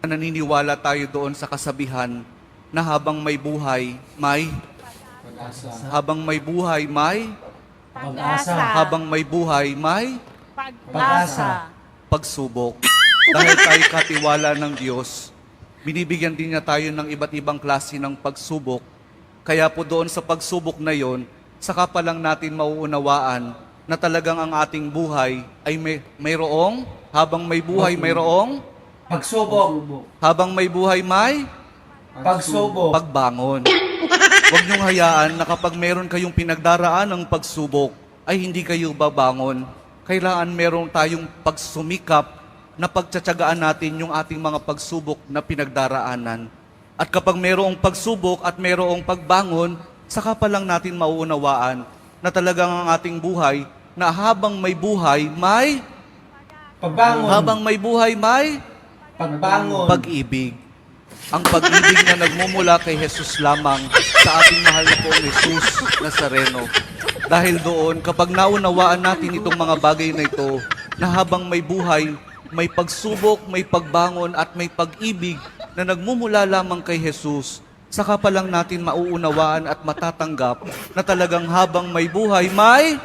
Naniniwala tayo doon sa kasabihan na habang may buhay, may Pag-asa. habang may buhay, may Pag-asa. habang may buhay, may Pag-asa. pagsubok. Dahil tayo katiwala ng Diyos, binibigyan din niya tayo ng iba't ibang klase ng pagsubok. Kaya po doon sa pagsubok na yon, saka pa lang natin mauunawaan na talagang ang ating buhay ay mayroong, habang may buhay, mayroong, Pagsubok. habang may buhay, may Pagsubok. pagbangon. Huwag niyong hayaan na kapag meron kayong pinagdaraan ng pagsubok, ay hindi kayo babangon. Kailangan meron tayong pagsumikap na pagtsatsagaan natin yung ating mga pagsubok na pinagdaraanan. At kapag merong pagsubok at merong pagbangon, saka pa lang natin mauunawaan na talagang ang ating buhay, na habang may buhay, may Pagbangon. habang may buhay, may Pagbangon. pag-ibig. Ang pag-ibig na nagmumula kay Jesus lamang sa ating mahal na poong Jesus Nazareno. Dahil doon, kapag naunawaan natin itong mga bagay na ito, na habang may buhay, may pagsubok, may pagbangon at may pag-ibig na nagmumula lamang kay Jesus, saka pa lang natin mauunawaan at matatanggap na talagang habang may buhay, may